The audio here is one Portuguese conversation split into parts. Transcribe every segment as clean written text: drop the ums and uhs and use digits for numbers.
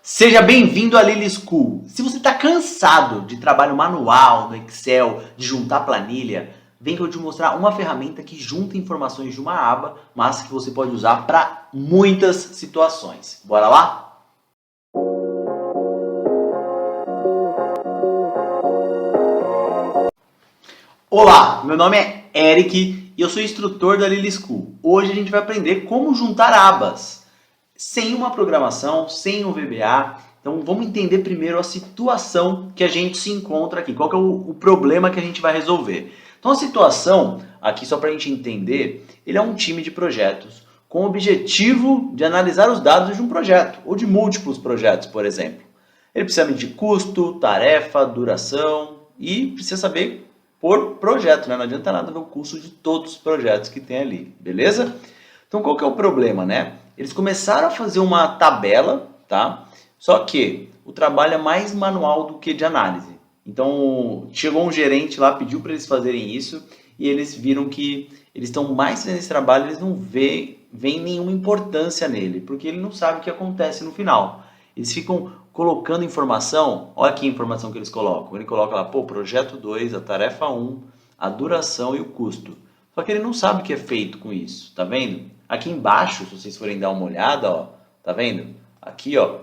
Seja bem-vindo à Lily School. Se você está cansado de trabalho manual no Excel, de juntar planilha, vem que eu te mostrar uma ferramenta que junta informações de uma aba, mas que você pode usar para muitas situações. Bora lá? Olá, meu nome é Eric e eu sou instrutor da Lily School. Hoje a gente vai aprender como juntar abas sem uma programação, sem um VBA. Então vamos entender primeiro a situação que a gente se encontra aqui. Qual que é o problema que a gente vai resolver? Então a situação, aqui só para a gente entender, ele é um time de projetos com o objetivo de analisar os dados de um projeto, ou de múltiplos projetos, por exemplo. Ele precisa medir custo, tarefa, duração e precisa saber por projeto, né? Não adianta nada ver o custo de todos os projetos que tem ali, beleza? Então qual que é o problema, né? Eles começaram a fazer uma tabela, tá? Só que o trabalho é mais manual do que de análise. Então chegou um gerente lá, pediu para eles fazerem isso e eles viram que eles estão mais fazendo esse trabalho, eles não veem nenhuma importância nele, porque ele não sabe o que acontece no final. Eles ficam colocando informação, olha aqui a informação que eles colocam. Ele coloca lá, pô, projeto 2, a tarefa 1, a duração e o custo. Só que ele não sabe o que é feito com isso, tá vendo? Aqui embaixo, se vocês forem dar uma olhada, ó, tá vendo? Aqui, ó,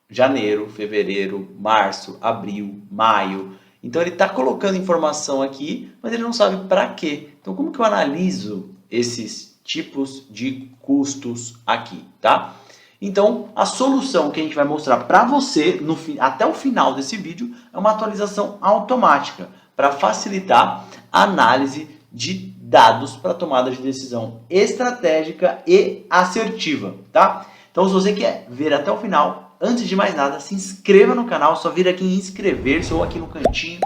janeiro, fevereiro, março, abril, maio. Então ele está colocando informação aqui, mas ele não sabe para quê. Então como que eu analiso esses tipos de custos aqui, tá? Então a solução que a gente vai mostrar para você até o final desse vídeo é uma atualização automática para facilitar a análise de dados para tomada de decisão estratégica e assertiva, tá? Então se você quer ver até o final, antes de mais nada, se inscreva no canal, só vir aqui em inscrever-se ou aqui no cantinho,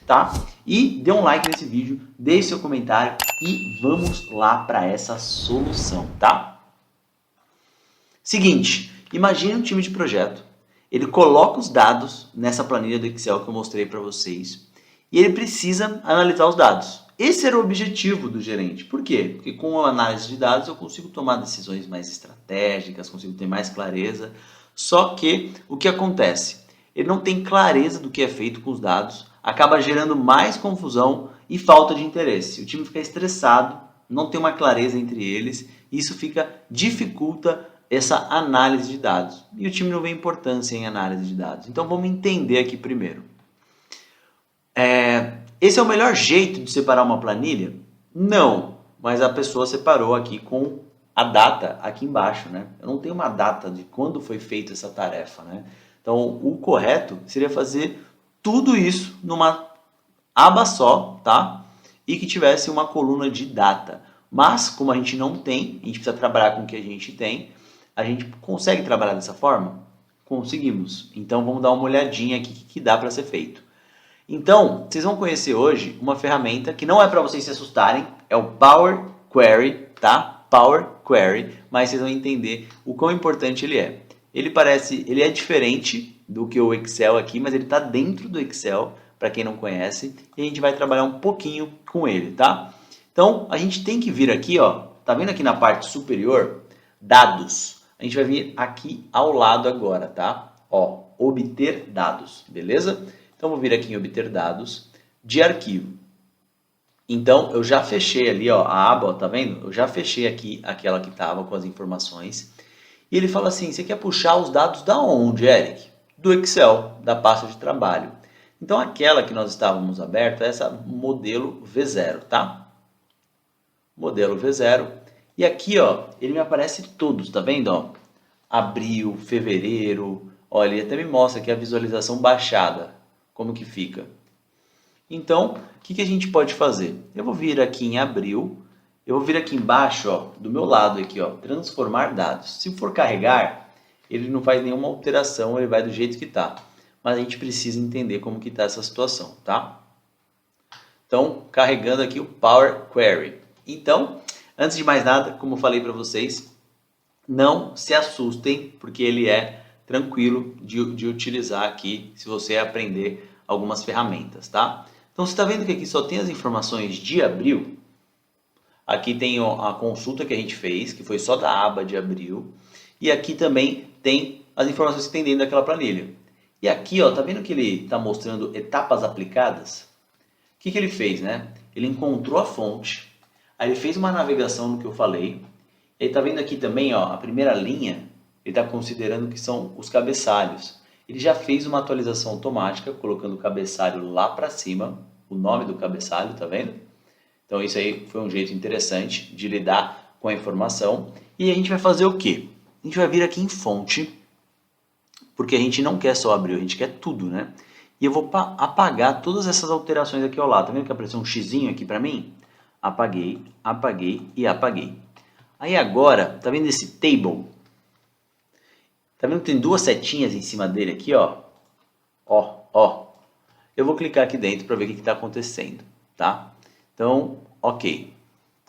tá? E dê um like nesse vídeo, deixe seu comentário e vamos lá para essa solução, tá? Seguinte, imagine um time de projeto, ele coloca os dados nessa planilha do Excel que eu mostrei para vocês e ele precisa analisar os dados. Esse era o objetivo do gerente. Por quê? Porque com a análise de dados eu consigo tomar decisões mais estratégicas, consigo ter mais clareza. Só que o que acontece? Ele não tem clareza do que é feito com os dados, acaba gerando mais confusão e falta de interesse. O time fica estressado, não tem uma clareza entre eles, e isso dificulta essa análise de dados. E o time não vê importância em análise de dados. Então vamos entender aqui primeiro. Esse é o melhor jeito de separar uma planilha? Não, mas a pessoa separou aqui com a data aqui embaixo, né? Eu não tenho uma data de quando foi feita essa tarefa, né? Então o correto seria fazer tudo isso numa aba só, tá? E que tivesse uma coluna de data. Mas como a gente não tem, a gente precisa trabalhar com o que a gente tem, a gente consegue trabalhar dessa forma? Conseguimos. Então vamos dar uma olhadinha aqui que dá para ser feito. Então, vocês vão conhecer hoje uma ferramenta que não é para vocês se assustarem, é o Power Query, tá? Power Query, mas vocês vão entender o quão importante ele é. Ele é diferente do que o Excel aqui, mas ele está dentro do Excel, para quem não conhece, e a gente vai trabalhar um pouquinho com ele, tá? Então, a gente tem que vir aqui, ó, tá vendo aqui na parte superior, dados. A gente vai vir aqui ao lado agora, tá? Ó, obter dados, beleza? Então, vou vir aqui em obter dados de arquivo. Então, eu já fechei ali, ó, a aba, ó, tá vendo? Eu já fechei aqui aquela que estava com as informações. E ele fala assim, você quer puxar os dados da onde, Eric? Do Excel, da pasta de trabalho. Então, aquela que nós estávamos aberta é essa modelo V0, tá? Modelo V0. E aqui, ó, ele me aparece todos, tá vendo, ó? Abril, fevereiro, ó, ele até me mostra aqui a visualização baixada. Como que fica? Então, o que a gente pode fazer? Eu vou vir aqui em abril, eu vou vir aqui embaixo, ó, do meu lado aqui, ó, transformar dados. Se for carregar, ele não faz nenhuma alteração, ele vai do jeito que está. Mas a gente precisa entender como que está essa situação, tá? Então, carregando aqui o Power Query. Então, antes de mais nada, como eu falei para vocês, não se assustem, porque ele é tranquilo de utilizar aqui, se você aprender algumas ferramentas, tá? Então, você está vendo que aqui só tem as informações de abril. Aqui tem a consulta que a gente fez, que foi só da aba de abril. E aqui também tem as informações que tem dentro daquela planilha. E aqui, ó, tá vendo que ele está mostrando etapas aplicadas? O que ele fez, né? Ele encontrou a fonte, aí ele fez uma navegação no que eu falei. Ele tá vendo aqui também, ó, a primeira linha, ele está considerando que são os cabeçalhos. Ele já fez uma atualização automática, colocando o cabeçalho lá para cima, o nome do cabeçalho, tá vendo? Então isso aí foi um jeito interessante de lidar com a informação. E a gente vai fazer o quê? A gente vai vir aqui em fonte, porque a gente não quer só abrir, a gente quer tudo, né? E eu vou apagar todas essas alterações aqui ao lado. Tá vendo que apareceu um xizinho aqui para mim? Apaguei, apaguei e apaguei. Aí agora, tá vendo esse table? Tá vendo que tem duas setinhas em cima dele aqui, ó? Ó. Eu vou clicar aqui dentro para ver o que está acontecendo, tá? Então, ok.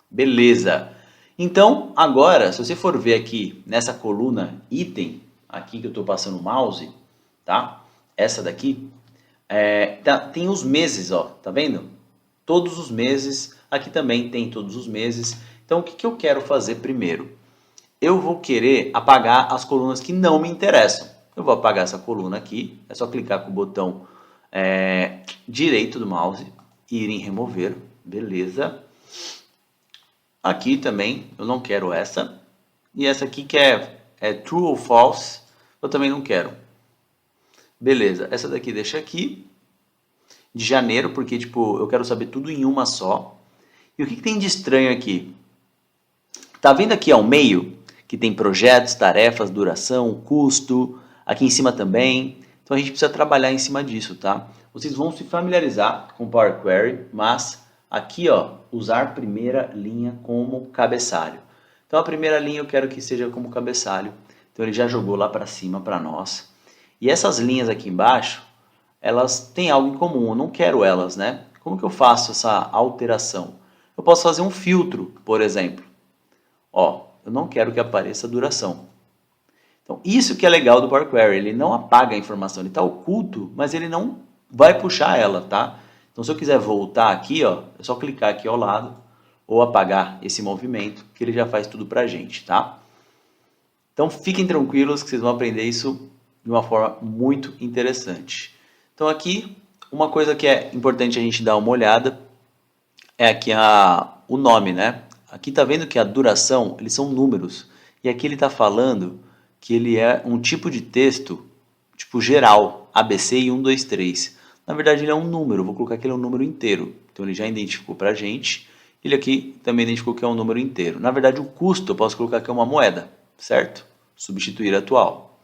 Beleza. Então, agora, se você for ver aqui nessa coluna item, aqui que eu estou passando o mouse, tá? Essa daqui, tem os meses, ó, tá vendo? Todos os meses, aqui também tem todos os meses. Então, o que eu quero fazer primeiro? Eu vou querer apagar as colunas que não me interessam. Eu vou apagar essa coluna aqui, é só clicar com o botão direito do mouse, ir em remover, beleza. Aqui também, eu não quero essa. E essa aqui que é true ou false, eu também não quero. Beleza, essa daqui deixa aqui. De janeiro, porque tipo, eu quero saber tudo em uma só. E o que tem de estranho aqui? Tá vendo aqui ao meio, que tem projetos, tarefas, duração, custo. Aqui em cima também. Então a gente precisa trabalhar em cima disso, tá? Vocês vão se familiarizar com Power Query, mas aqui, ó, usar primeira linha como cabeçalho. Então a primeira linha eu quero que seja como cabeçalho. Então ele já jogou lá para cima para nós. E essas linhas aqui embaixo, elas têm algo em comum. Eu não quero elas, né? Como que eu faço essa alteração? Eu posso fazer um filtro, por exemplo. Ó, eu não quero que apareça a duração. Então, isso que é legal do Power Query. Ele não apaga a informação. Ele está oculto, mas ele não vai puxar ela, tá? Então, se eu quiser voltar aqui, ó, é só clicar aqui ao lado ou apagar esse movimento, que ele já faz tudo pra gente, tá? Então, fiquem tranquilos que vocês vão aprender isso de uma forma muito interessante. Então, aqui, uma coisa que é importante a gente dar uma olhada é aqui o nome, né? Aqui tá vendo que a duração, eles são números. E aqui ele está falando que ele é um tipo de texto, tipo geral, ABC e 1, 2, 3. Na verdade, ele é um número, vou colocar que ele é um número inteiro. Então, ele já identificou para a gente. Ele aqui também identificou que é um número inteiro. Na verdade, o custo eu posso colocar que é uma moeda, certo? Substituir atual.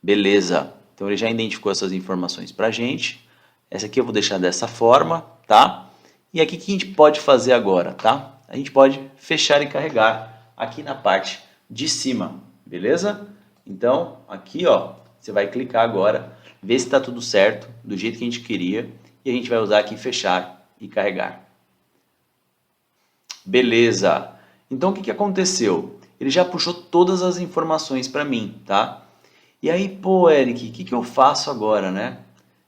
Beleza. Então, ele já identificou essas informações para a gente. Essa aqui eu vou deixar dessa forma, tá? E aqui o que a gente pode fazer agora, tá? A gente pode fechar e carregar aqui na parte de cima, beleza? Então, aqui, ó, você vai clicar agora, ver se está tudo certo, do jeito que a gente queria, e a gente vai usar aqui fechar e carregar. Beleza. Então, o que aconteceu? Ele já puxou todas as informações para mim, tá? E aí, pô, Eric, o que eu faço agora, né?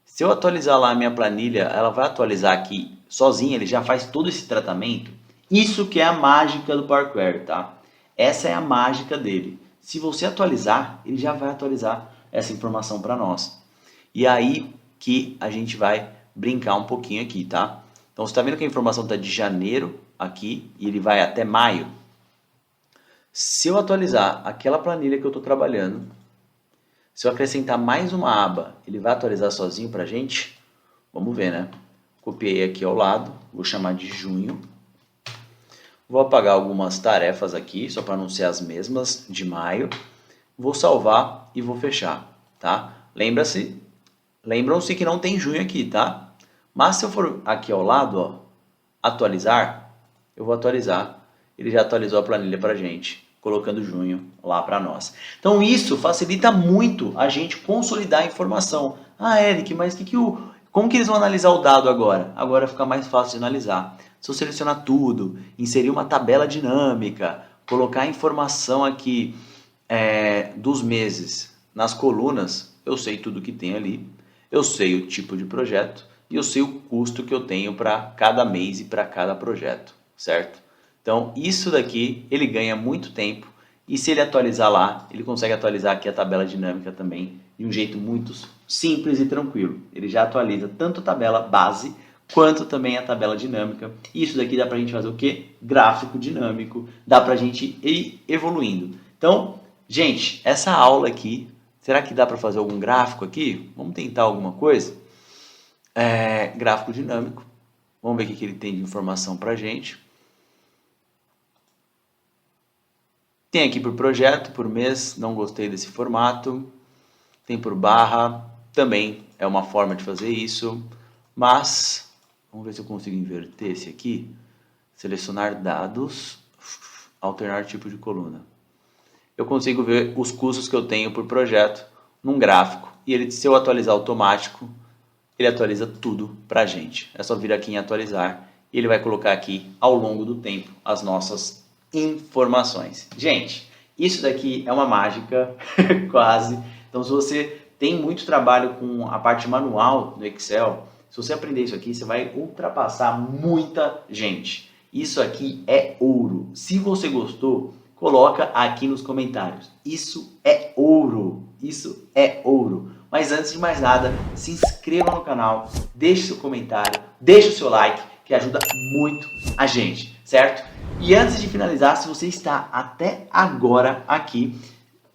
Se eu atualizar lá a minha planilha, ela vai atualizar aqui sozinha, ele já faz todo esse tratamento. Isso que é a mágica do Power Query, tá? Essa é a mágica dele. Se você atualizar, ele já vai atualizar essa informação para nós. E aí que a gente vai brincar um pouquinho aqui, tá? Então você está vendo que a informação está de janeiro aqui e ele vai até maio. Se eu atualizar aquela planilha que eu estou trabalhando, se eu acrescentar mais uma aba, ele vai atualizar sozinho para a gente? Vamos ver, né? Copiei aqui ao lado, vou chamar de junho. Vou apagar algumas tarefas aqui, só para não ser as mesmas de maio. Vou salvar e vou fechar, tá? Lembram-se que não tem junho aqui, tá? Mas se eu for aqui ao lado, ó, atualizar, eu vou atualizar. Ele já atualizou a planilha para a gente, colocando junho lá para nós. Então isso facilita muito a gente consolidar a informação. Ah, Eric, mas como que eles vão analisar o dado agora? Agora fica mais fácil de analisar. Se eu selecionar tudo, inserir uma tabela dinâmica, colocar a informação aqui dos meses nas colunas, eu sei tudo que tem ali, eu sei o tipo de projeto e eu sei o custo que eu tenho para cada mês e para cada projeto, certo? Então, isso daqui, ele ganha muito tempo E se ele atualizar lá, ele consegue atualizar aqui a tabela dinâmica também de um jeito muito simples e tranquilo. Ele já atualiza tanto a tabela base quanto também a tabela dinâmica. Isso daqui dá para a gente fazer o quê? Gráfico dinâmico, dá para a gente ir evoluindo. Então, gente, essa aula aqui, será que dá para fazer algum gráfico aqui? Vamos tentar alguma coisa? Gráfico dinâmico. Vamos ver o que ele tem de informação para a gente. Tem aqui por projeto, por mês, não gostei desse formato. Tem por barra, também é uma forma de fazer isso. Mas, vamos ver se eu consigo inverter esse aqui. Selecionar dados, alternar tipo de coluna. Eu consigo ver os custos que eu tenho por projeto num gráfico. E ele, se eu atualizar automático, ele atualiza tudo pra gente. É só vir aqui em atualizar e ele vai colocar aqui ao longo do tempo as nossas informações. Gente, isso daqui é uma mágica, quase. Então, se você tem muito trabalho com a parte manual no Excel, se você aprender isso aqui, você vai ultrapassar muita gente. Isso aqui é ouro. Se você gostou, coloca aqui nos comentários. Isso é ouro. Isso é ouro. Mas antes de mais nada, se inscreva no canal, deixe seu comentário, deixe o seu like, que ajuda muito a gente, certo? E antes de finalizar, se você está até agora aqui,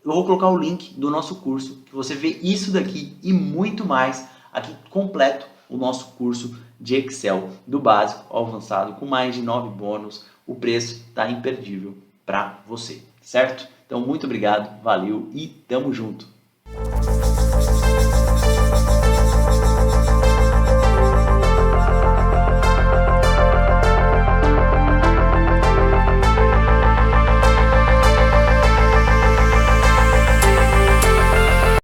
eu vou colocar o link do nosso curso, que você vê isso daqui e muito mais aqui completo, o nosso curso de Excel, do básico ao avançado, com mais de 9 bônus. O preço está imperdível para você, certo? Então, muito obrigado, valeu e tamo junto!